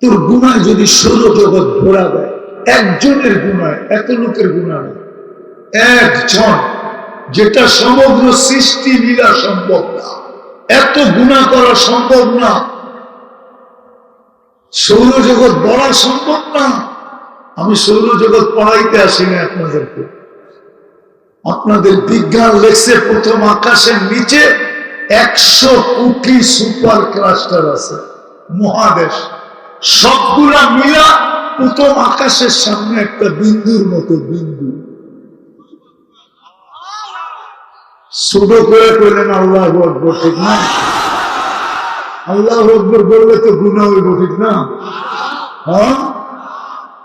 তোর গুনায় যদি সৌরজগৎ ভরা দেয়, একজনের গুনায়, এত লোকের গুণা নেই, একজন, যেটা সমগ্র সৃষ্টি লীলা সম্ভব না, এত গুনাহ করা সম্ভব না, সৌরজগৎ বড়া সম্ভব না। আমি সৌরজগৎ পড়াইতে আসি না আপনাদেরকে। আপনাদের বিজ্ঞান লেখছে প্রথম আকাশের নিচে 100 কোটি সুপার ক্লাস্টার আছে, মহাদেশ, সবগুলা মিলা প্রথম আকাশের সামনে একটা বিন্দুর মতো বিন্দু। ছোট করে কইলেন আল্লাহু আকবার, ঠিক না? আল্লাহু আকবার বললে তো গুনাহ হইব, ঠিক না? হ্যাঁ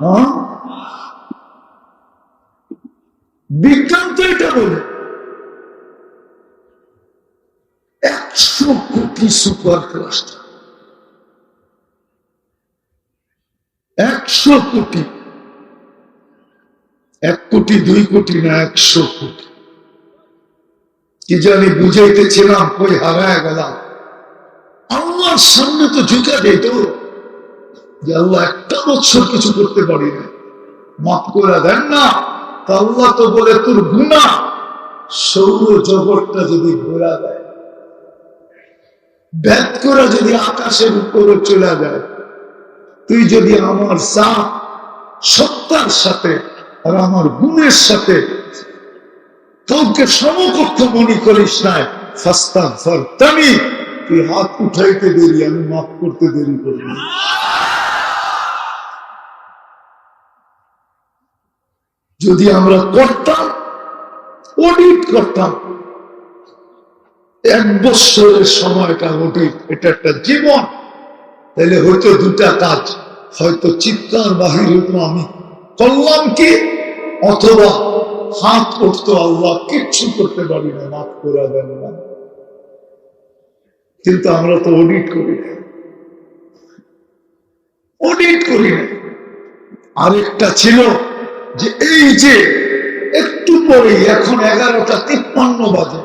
হ্যাঁ, বিজ্ঞান তো এটা বলে 100 কোটি সুপার ক্লাস্টার, 100 কোটি, 1 কোটি 2 কোটি না, 100 কোটি। কি জানি বুঝাইতেছিলাম, কই হারায় গেলাম। আল্লাহর সামনে তো ঝুঁকা যেত যে আল্লাহ একটা বছর কিছু করতে পারি না, মাফ করে দেন না। তা আল্লাহ তো বলে তোর গুনাহ সৌর জগৎটা যদি ঘোরা দেয়, ব্যাত করে যদি আকাশের উপরে চলে যায়, তুই যদি আমার সাথ সত্তার সাথে আর আমার গুণের সাথে কাউকে সমকক্ষ মনে করিস নাই, ফাস্তাগফিরতানি, তুই হাত উঠাইতে দেরি, আমি মাফ করতে দেরি করি না। যদি আমরা করতাম, অডিট করতাম, 1 বছরের সময়টা অডিট, এটা একটা জীবন, তাহলে হয়তো 2টা কাজ, হয়তো চিৎকার বাহির হইতো আমি করলাম কি, অথবা হাত উঠতো আল্লাহ কিচ্ছু করতে পারি না, মাফ করে দেন না। কিন্তু আমরা তো অডিট করি না, অডিট করি না। আরেকটা ছিল যে এই যে একটু পরেই, এখন 11:53 বাজে,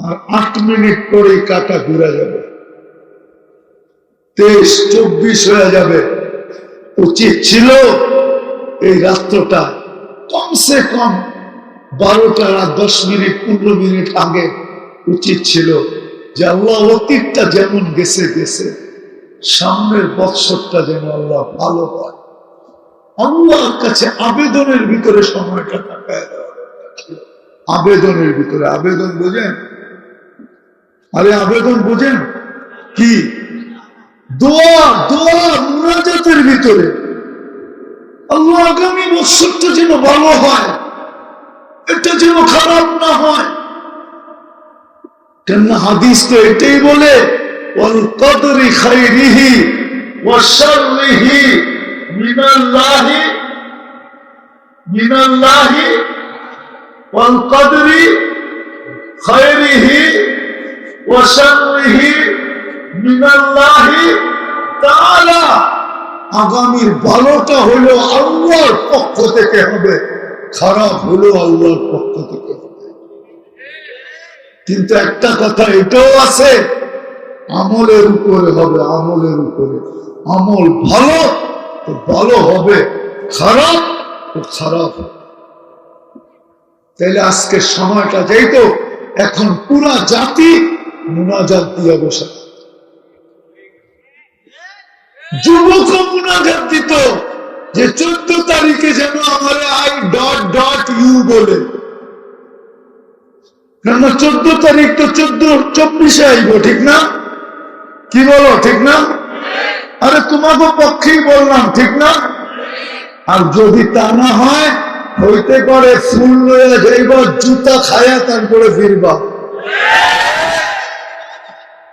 আর 8 মিনিট পরেই কাটা ঘুরে যাবে, 23-24 হয়ে যাবে। উচিত ছিল এই রাত্রটা কমসে কম 12টা রাত 10 মিনিট 15 মিনিট আগে উচিত ছিল যে আল্লাহ অতীতটা যেমন গেছে গেছে, সামনের বৎসরটা যেন আল্লাহ ভালো হয়। আল্লাহর কাছে আবেদনের ভিতরে সময়টা কাটায় দেওয়া, আবেদনের ভিতরে। আবেদন বোঝেন? আরে আবেদন বোঝেন কি? দোয়া, দোয়া মুনাজাতের ভিতরে আল্লাহ আগামী বৎসরটা যেন ভালো হয়, এটা যেন খারাপ না হয়। কেন হাদিস তো এটাই বলে, ওয়াল কদরি খাইরিহি ওয়া শাররিহি মিনাল্লাহি, মিনাল্লাহি, ওয়াল কদরি খাইরিহি ওয়া শাররিহি মিনাল্লাহি তাআলা। আগামীর ভালোটা হলো আল্লাহর পক্ষ থেকে হবে, খারাপ হলো আল্লাহর পক্ষ থেকে হবে। কিন্তু একটা কথা এটাও আছে, আমলের উপরে হবে, আমলের উপরে। আমল ভালো তো ভালো হবে, খারাপ তো খারাপ হবে। তাইলে আজকের সময়টা যাইতো, এখন পুরা জাতি মুনাজাত দিয়ে বসে, যুবক মুনাজাত দিত যে 14 তারিখে যেন আমার I.U বলে, কেননা 14 তারিখ তো 14-24 আইব, ঠিক না? কি বলো, ঠিক না? আরে তোমাকে পক্ষেই বললাম, ঠিক না? আর যদি তা না হয়, হইতে পারে ফুল লইয়া যাইব, জুতা খায়া তারপরে ফিরবা।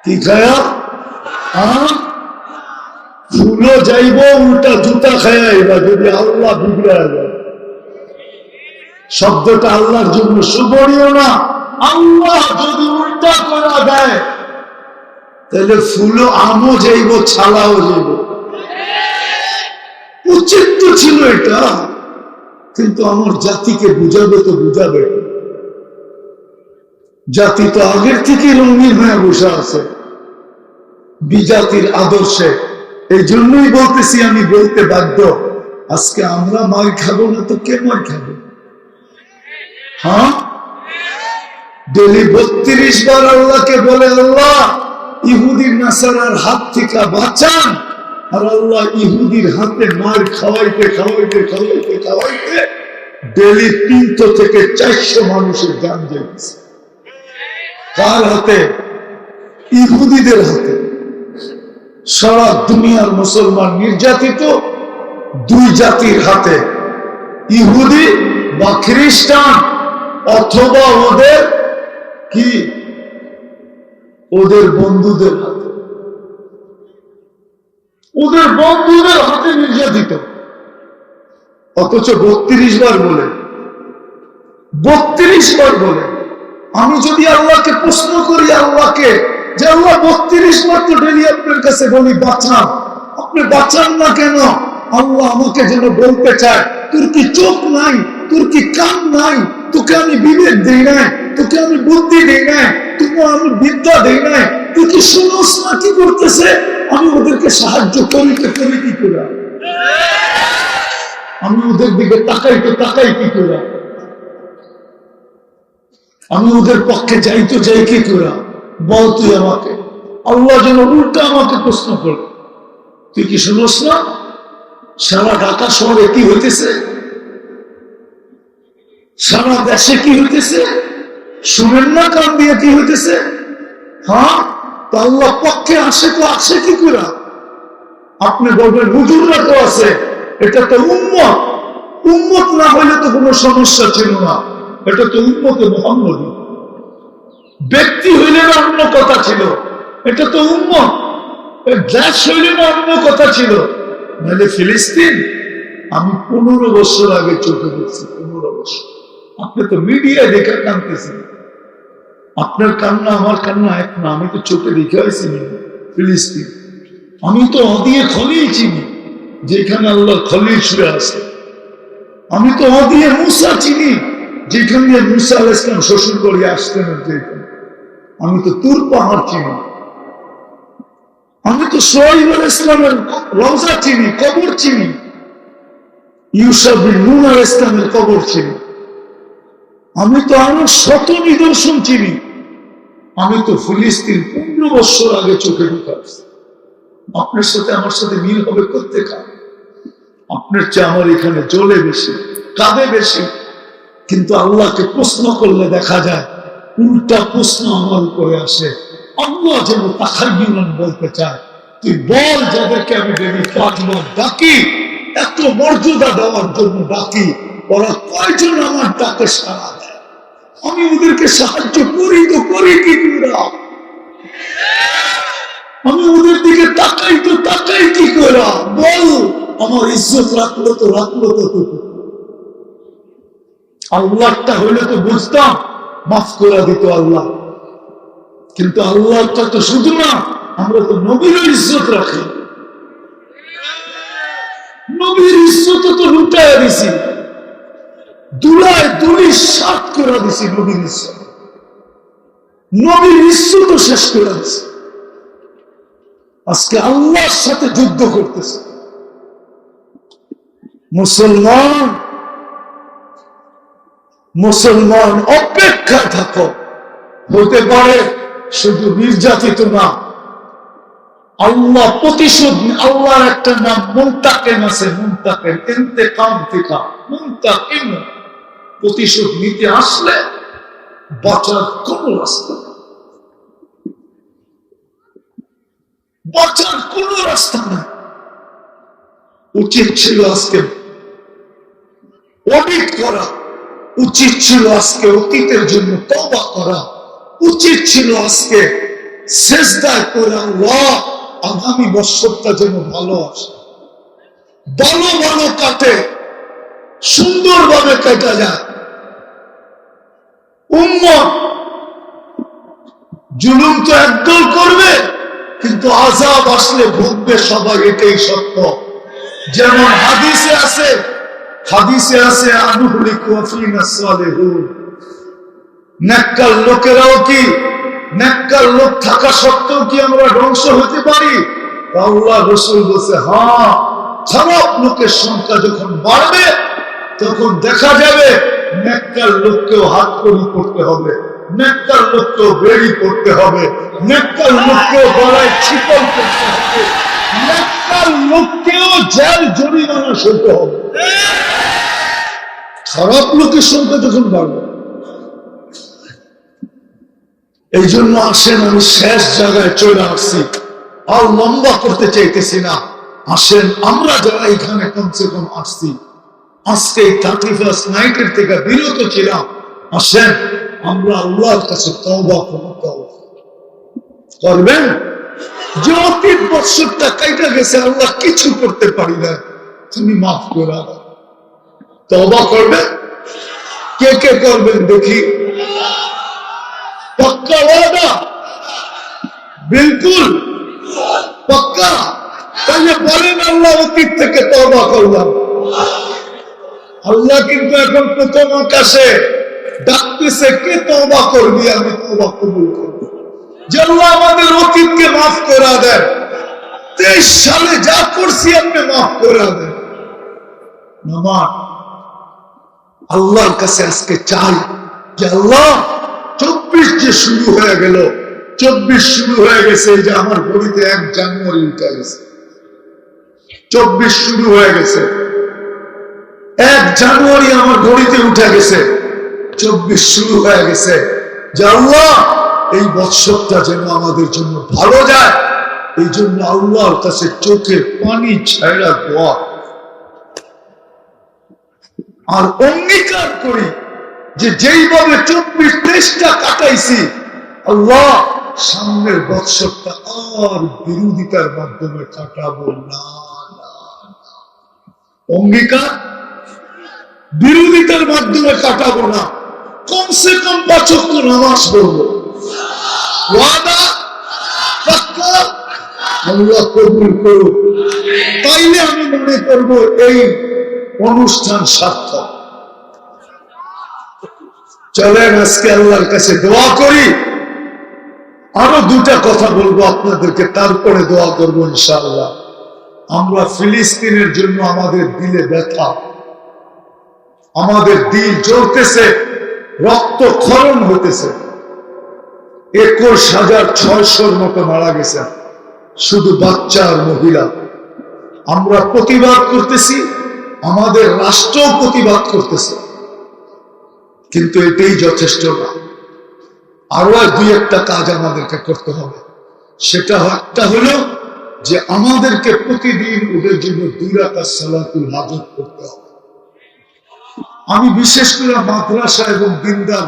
কি খায়া? ফুলও যাইব, উল্টা জুতা খায়া আইবা, যদি আল্লাহ বিগড়ে যায়। শব্দটা আল্লাহর জন্য সুবরিও না। আল্লাহ যদি উল্টা করা দেয়, তাহলে ফুলও, আমও যাইব, ছালাও যাইব। উচিত তো ছিল এটা, কিন্তু আমার জাতিকে বুঝাবে তো বুঝাবে। জাতি তো আগের থেকে রঙিন হয়ে বসে আছে বিজাতির আদর্শে। এই জন্যই বলতেছি, আমি বলতে বাধ্য, আজকে আমরা মার খাবো না তো কে মার খাবে? হ্যাঁ, ডেলি 32 বার আল্লাহকে বলে, আল্লাহ ইহুদি নাসারার হাত থেকে বাঁচান, আর আল্লাহ ইহুদির হাতে মার খাওয়াইতে খাওয়াইতে খাওয়াইতে খাওয়াইতে ডেলি 300 থেকে 400 মানুষের জান যাচ্ছে। কার হাতে? ইহুদিদের হাতে। সারা দুনিয়ার মুসলমান নির্যাতিত 2 জাতির হাতে, ইহুদি বা খ্রিস্টান, অথবা ওদের কি, ওদের বন্ধুদের হাতে। ওদের বন্ধুদের হাতে নির্যাতিত, অথচ 32 বার বলে, 32 বার বলে। আমি যদি আল্লাহকে প্রশ্ন করি, আল্লাহকে, যে আল্লাহ 32 বার তো ডেলি আপনার কাছে বলি বাঁচান, আপনি বাঁচান না কেন? আল্লাহ আমাকে যেন বলতে চায়, তোর কি চোখ নাই, তোর কি কান নাই, তোকে আমি বিবেক দেই নাই, তোকে আমি বুদ্ধি দেই নাই, তোকে আমি বিদ্যা দেই নাই, তুই কি শুনোস না কি করতেছে? আমি ওদেরকে সাহায্য করিতে করি কি করে? আমি ওদের দিকে তাকাইতে তাকাই কি করে? আমি ওদের পক্ষে যাইতে যাই কি করে? বল তুই আমাকে। আল্লাহ যেন উল্টা আমাকে প্রশ্ন করে, তুই কি শুনোস না? সারা ঢাকা শহরে কি হইতেছে, সারা দেশে কি হইতেছে, শুনেন না কান দিয়ে কি হইতেছে? হ্যাঁ, তো আল্লাহ পক্ষে আসে তো আসে কি করে? আপনি বলবেন হুজুররা তো আছে, এটা তো উম্মত, উম্মত না হইলে তো কোনো সমস্যা ছিল না, এটা তো উম্মতে মুহাম্মদী। ব্যক্তি হইলে না অন্য কথা ছিল, এটা তো উম্মত। দেশ হইলে না অন্য কথা ছিল, নাহলে ফিলিস্তিন আমি 15 বছর আগে চোখে দেখছি, 15 বছর। আপনি তো মিডিয়া দেখে কাঁদতেছেন, আপনার কান্না আমার কান্না এক না। আমি তো চোখে দেখে আসি ফিলিস্তিন। আমি তো অদিয়ে খলিল চিনি, যেখানে আল্লাহ খলিল শুয়ে আছে। আমি তো অদিয়ে মুসা চিনি, যেখান দিয়ে মুসা আলাইহিস সালাম শ্বশুর বাড়ি আসতেন। আমি তো তুর পাহাড় চিনি। আমি তো সোহাইব আলাইহিস সালামের রওজা চিনি, কবর চিনি। ইউসুফ বিন নূন আলাইহিস সালামের কবর চিনি। আমি তো আরো শত নিদর্শন চিনি। আমি তো ফিলিস্তিন 15 বছর আগে চোখে ঢুকাচ্ছি। আপনার সাথে আমার সাথে মিল হবে করতে কার? আপনার চেয়ে আমার এখানে জ্বলে বেশি, কাঁদে বেশি। কিন্তু আল্লাহকে প্রশ্ন করলে দেখা যায় উল্টা প্রশ্ন আমার উপরে আসে। আল্লাহ যেন তাখায়্যুলান বলতে চায়, তুই বল যাদেরকে আমি ডেলি 5 বার ডাকি, এত মর্যাদা দেওয়ার জন্য ডাকি, ওরা কয়জন আমার ডাকে সাড়া দেয়? আমি ওদেরকে সাহায্য করি তো করি কি করে? আমি ওদের দিকে তাকাই তো তাকাই কি করে? বল, আমার ইজ্জত রাখলো তো আল্লাহটা হইলে তো বুঝতাম, মাফ করে দিত আল্লাহ। কিন্তু আল্লাহটা তো শুধু না, আমরা তো নবীর ইজ্জত রাখি। নবীর ইজ্জত তো লুটাইয়া দিছি, দুলায় দুলি সাত করে দিছি। নবীর ইজ্জত, নবীর ইজ্জত শেষ করে দিছি। আজকে আল্লাহর সাথে যুদ্ধ করতেছে মুসলমান। মুসলমান অপেক্ষায় থাকো, হতে পারে শুধু নির্যাতিত না, আল্লাহ প্রতিশোধ। আল্লাহর একটা নাম মুনতাকিম আছে, মুনতাকিম, ইন্তেকাম থেকে মুনতাকিম। প্রতিশোধ নিতে আসলে বাঁচার কোন রাস্তা নেই, বাঁচার কোন রাস্তা নেই। উচিত ছিল আজকে অডিট করা, উচিত ছিল আজকে অতীতের জন্য তওবা করা, উচিত ছিল আজকে সিজদায় করে আল্লাহ আগামী বছরটা যেন ভালো আসে, ভালো ভালো কাটে, সুন্দরভাবে কাটা যায়। উম্মত জুলুম তো একদল করবে, কিন্তু আযাব আসলে ভুগবে সবাই, এটাই সত্য। যেমন হাদিসে আছে, আনুহলিকু ফিনা সালিহুন। নেককার লোকেরাও কি, নেককার লোক থাকা সত্ত্বেও কি আমরা ধ্বংস হতে পারি? আল্লাহ রসুল বলছে, হ্যাঁ, খারাপ লোকের সংখ্যা যখন বাড়বে তখন দেখা যাবে নেককার লোককেও হাত কড়ি করতে হবে, নেককার লোককেও বেড়ি করতে হবে, নেককার লোককেও গলায় ছিকল করতে হবে, নেককার লোককেও জেল জরিমানা সইতে হবে। খারাপ লোকের সংখ্যা যখন বাড়বে। এই জন্য আসেন, আমি শেষ জায়গায় চলে আসছি, আর লম্বা করতে চাইতেছি না। আসেন আমরা যারা এখানে কমসে কম আসছি, আজকে 31st নাইটের থেকে বিরত ছিলাম, আসেন আমরা আল্লাহর কাছে তওবা করবেন। যে অতীত বৎসরটা কাইটা গেছে, আল্লাহ কিছু করতে পারি না, তুমি মাফ করে দাও। তওবা করবেন? কে কে করবেন দেখি? पक्का वादा, बिल्कुल पक्का। তাহলে বলেন আল্লাহ অতীত থেকে তওবা করলাম। আল্লাহ কিন্তু এখন প্রথম আকাশে ডাকতেছে, কে তওবা করবি? আমি তওবা কবুল করব। যে আল্লাহ আমাদের অতীতকে মাফ করে দেন, 23 সালে যা করছি আপনি মাফ করে দেন। নামাজ আল্লাহর কাছে আজকে চাই যে আল্লাহ 24 যে শুরু হয়ে গেল, 24 শুরু হয়ে গেছে, যে আমার ঘড়িতে 1 জানুয়ারি উঠে গেছে, 24 শুরু হয়ে গেছে, 1 জানুয়ারি আমার ঘড়িতে উঠে গেছে, 24 শুরু হয়ে গেছে। যে আল্লাহ এই বৎসরটা যেন আমাদের জন্য ভালো যায়, এই জন্য আল্লাহর কাছে চোখের পানি ছাইড়া দোয়া আর অঙ্গীকার করি যে যেইভাবে 24-23টা কাটাইছি, আল্লাহ সামনের বৎসরটা আর বিরোধিতার মাধ্যমে কাটাবো না। অঙ্গীকার, বিরোধিতার মাধ্যমে কাটাবো না, কমসে কম 5 ওয়াক্ত নামাজ পড়বো। ওয়াদা পাক্কা? আল্লাহ কবুল করুক। তাইলে আমি মনে করব এই অনুষ্ঠান সার্থক। চলেন আজকে আল্লাহর কাছে দোয়া করি। আরো 2টা কথা বলবো আপনাদেরকে, তারপরে দোয়া করবো ইনশাআল্লাহ। আমরা ফিলিস্তিনের জন্য আমাদের দিলে ব্যথা, আমাদের দিল জ্বলতেছে, রক্ত ক্ষরণ হতেছে। 21,600 মতো মারা গেছে, শুধু বাচ্চা আর মহিলা। আমরা প্রতিবাদ করতেছি, আমাদের রাষ্ট্র প্রতিবাদ করতেছে, কিন্তু এটাই যথেষ্ট না। আরো 2-1টা কাজ আমাদেরকে করতে হবে। সেটা একটা হলো যে আমাদেরকে প্রতিদিন ওদের জন্য 2 রাকাত সালাতুল হাজত করতে হবে। আমি বিশেষ করে মাদ্রাসা এবং দিনদার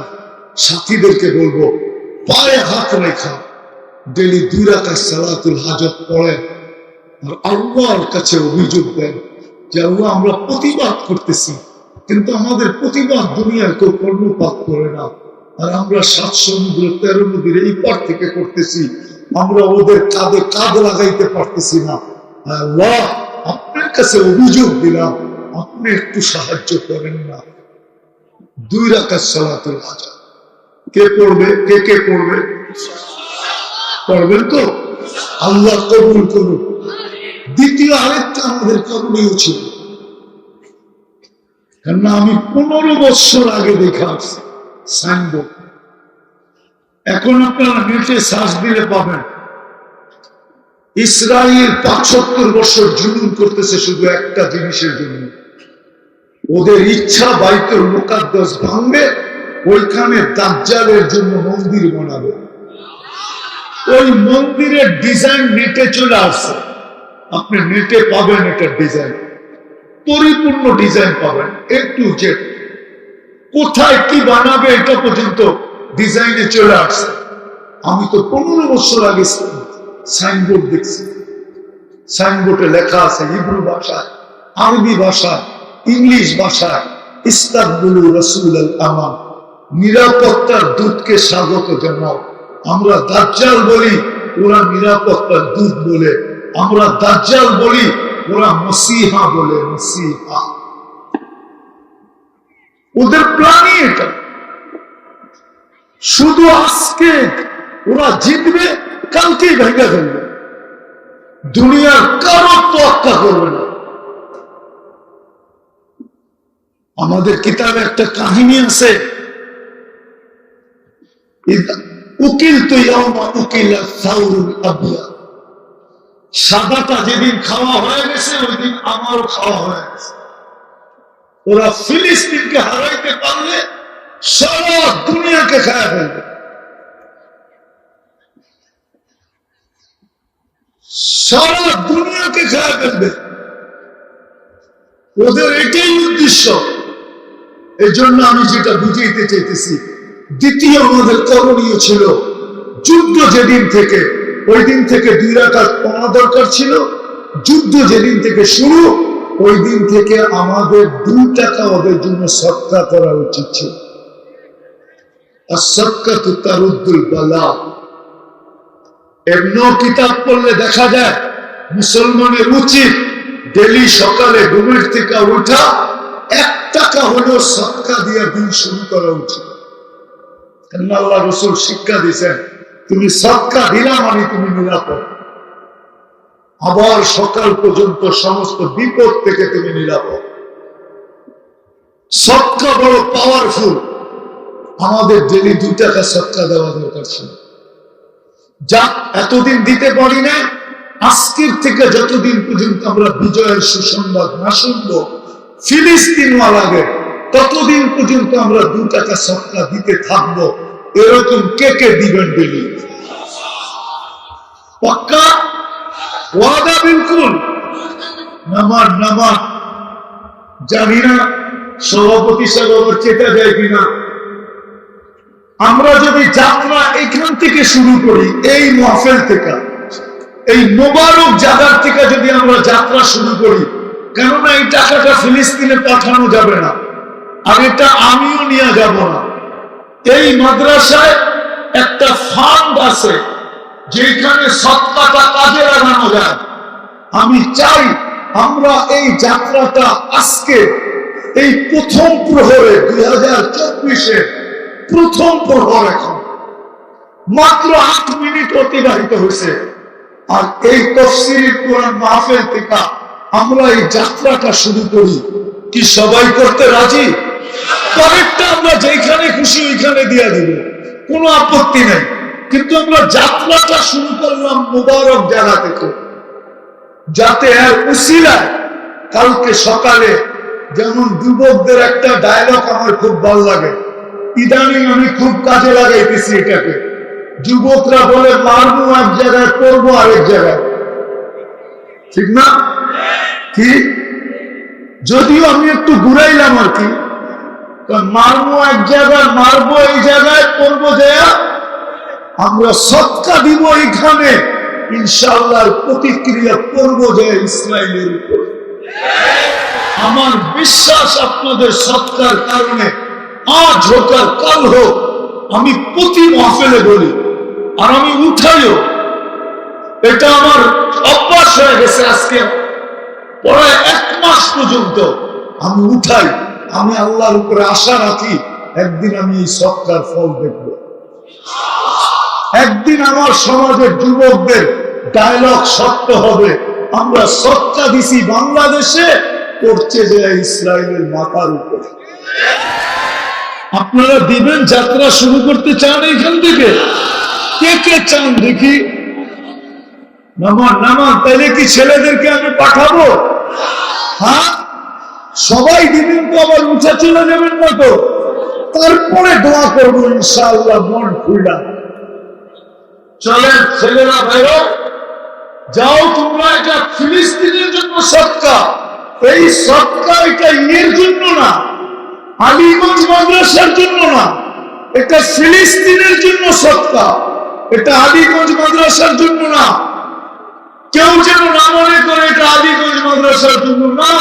সাথীদেরকে বলবো, পায়ে হাত রেখা ডেলি 2 রাকাত সালাতুল হাজত পড়েন আর আল্লাহর কাছে অভিযোগ দেন যে আল্লাহ আমরা প্রতিবাদ করতেছি, কিন্তু আমাদের প্রতিবাদ দুনিয়ার কেউ কর্ণপাত করে না, আর আমরা 7 সমুদ্র 13 নদীর এই পার থেকে করতেছি, আমরা ওদের কাঁধে কাঁধ লাগাইতে পারতেছি না। আল্লাহ আপনার কাছে অভিযোগ দিলাম, আপনি একটু সাহায্য করেন না। 2 রাকাত সালাতুল হাজত কে পড়বে? কে কে পড়বে? পড়বেন তো? আল্লাহ কবুল করুন। দ্বিতীয় আরেকটা আমাদের করণীয় ছিল, কেননা আমি 15 বছর আগে দেখে আসছি সাইনবোর্ড। এখন আপনারা নেটে সার্চ দিলে পাবেন, ইসরায়েল 75 বছর জুলুম করতেছে শুধু একটা জিনিসের জন্য, ওদের ইচ্ছা বাইতুল মুকাদ্দাস ভাঙবে, ওইখানে দাজ্জালের জন্য মন্দির বানাবে। ওই মন্দিরের ডিজাইন নেটে চলে আসছে, আপনি নেটে পাবেন এটার ডিজাইন, পরিপূর্ণ ডিজাইন পাবেন, A to Z। কোথায় কি বানাবে এটা পর্যন্ত ডিজাইনে চলে আসছে। আমি তো 15 বছর আগে সাইনবোর্ড দেখছি, সাইনবোর্ডে লেখা আছে হিব্রু ভাষায়, আরবি ভাষায়, ইংলিশ ভাষায়, ইস্তাকবিলু রাসূলুল আমান, নিরাপত্তার দূতকে স্বাগত জানাও। আমরা দাজ্জাল বলি, ওরা নিরাপত্তার দূত বলে। আমরা দাজ্জাল বলি, ওরা মসিহা বলে। মসিহা ওদের প্ল্যানই এটা। শুধু আজকে ওরা জিতবে, কালকেই ভেঙে ফেলবে। দুনিয়ার কারো তোয়াক্কা করবে না। আমাদের কিতাবে একটা কাহিনী আছে, উকিল তো উকিল সাদাটা যেদিন খাওয়া হয়ে গেছে ওই দিন আমারও খাওয়া হয়ে গেছে। ওরা ফিলিস্তিনকে হারাইতে পারলে সারা দুনিয়াকে খায়া ফেলবে। সারা দুনিয়াকে খায়া ফেলবে, ওদের এটাই উদ্দেশ্য। এই জন্য আমি যেটা বুঝাইতে চাইতেছি, দ্বিতীয় আমাদের করণীয় ছিল যুদ্ধ যেদিন থেকে, ওই দিন থেকে 2 রাকাত পড়া দরকার ছিল। যুদ্ধ যেদিন থেকে শুরু ওই দিন থেকে আমাদের 2 টাকা ওদের জন্য সদকা করা উচিত ছিল। আর সদকা তো তারুদ্দুল বালা। এমন কিতাব পড়লে দেখা যায় মুসলমানের উচিত ডেলি সকালে ঘুমের থেকে উঠা 1 টাকা হলেও সদকা দিয়ে দিন শুরু করা উচিত। আল্লাহ রাসূল শিক্ষা দিয়েছেন, তুমি সদকা দিলা মানে তুমি নিরাপদ, আবার সকাল পর্যন্ত সমস্ত বিপদ থেকে তুমি নিরাপদ। সদকা বড় পাওয়ারফুল। আমাদের ডেলি 2 টাকা সদকা দেওয়া দরকার ছিল। যা এতদিন দিতে পারি না, আজকের থেকে যতদিন পর্যন্ত আমরা বিজয়ের সুসংবাদ না শুনবো ফিলিস্তিন ওয়ালাকে, ততদিন পর্যন্ত আমরা 2 টাকা সদকা দিতে থাকবো। এরকম কে কে দিবেন ডেলি? পাক্কা ওয়াদা? বিলকুল। নামাজ জানি না সভাপতি সাহেব আবার চেতা যায় কিনা। আমরা যদি যাত্রা এখান থেকে শুরু করি, এই মাহফিল থেকে, এই মোবারক জায়গার থেকে যদি আমরা যাত্রা শুরু করি, কেননা এই টাকাটা ফিলিস্তিনে পাঠানো যাবে না, আর এটা আমিও নিয়ে যাব না। এই মাদ্রাসায় একটা ফান্ড আছে যেখানে সদকাটা কাজে লাগানো যায়। আমি চাই আমরা এই যাত্রাটা আজকে এই প্রথম প্রহরে 2024-এর প্রথম প্রহর, এখন মাত্র 8 মিনিট অতিবাহিত হয়েছে, আর এই তাফসীর কোরআন মাহফিল থেকে আমরা এই যাত্রাটা শুরু করি। কি সবাই করতে রাজি? পরেরটা আমরা যেখানে খুশি ওইখানে দিয়ে দিব, কোনো আপত্তি নেই, কিন্তু আমরা যাত্রাটা শুরু করলাম মুবারক জায়গা থেকে, যাতে এর উসিলায় কালকে সকালে, যেমন যুবকদের একটা ডায়লগ আমার খুব ভালো লাগে, ইদানিং আমি খুব কাজে লাগাইতেছি এটাকে। যুবকরা বলে মারবো এক জায়গায়, করবো আরেক জায়গায়, ঠিক না? কি যদিও আমি একটু ঘুরাইলাম আর কি, মারবো এক জায়গায়, মারবো এই জায়গায়, করবো যায়, আমরা সদকা দিব এখানে, ইনশাআল্লাহ প্রতিক্রিয়া করবো যে ইসরায়েলের উপর। আমার বিশ্বাস আপনাদের সদকার কারণে আজ হোক আর কাল হোক, আমি প্রতি মাহফিলে বলি, আর আমি উঠাইও, এটা আমার অভ্যাস হয়ে গেছে। আজকে প্রায় 1 মাস পর্যন্ত আমি উঠাই। আমি আল্লাহর উপরে আশা রাখি একদিন আমি এই সদকার ফল দেখব। একদিন আমার সমাজের যুবকদের ডায়লগ সত্য হবে, আমরা সদকা দিছি বাংলাদেশে, করছে যে ইসরায়েলের মাথার উপরে। আপনারা দিবেন? যাত্রা শুরু করতে চান এখান থেকে? কে কে চান দেখি? নামান তাইলে কি ছেলেদেরকে আমি পাঠাবো? হ্যাঁ, সবাই দিবেন তো? আবার উঠা চলে যাবেন না তো? তারপরে দোয়া করবো ইনশাআল্লাহ মন খুলা। চলেন ছেলেরা ভাইরা, যাও তোমরা, এটা ফিলিস্তিনের জন্য সদকা। এই সদকা এটা ইয়ের জন্য না, আলীগঞ্জ মাদ্রাসার জন্য না, এটা ফিলিস্তিনের জন্য সদকা, এটা আলীগঞ্জ মাদ্রাসার জন্য না। কেউ যেন না মনে করে এটা আলীগঞ্জ মাদ্রাসার জন্য না।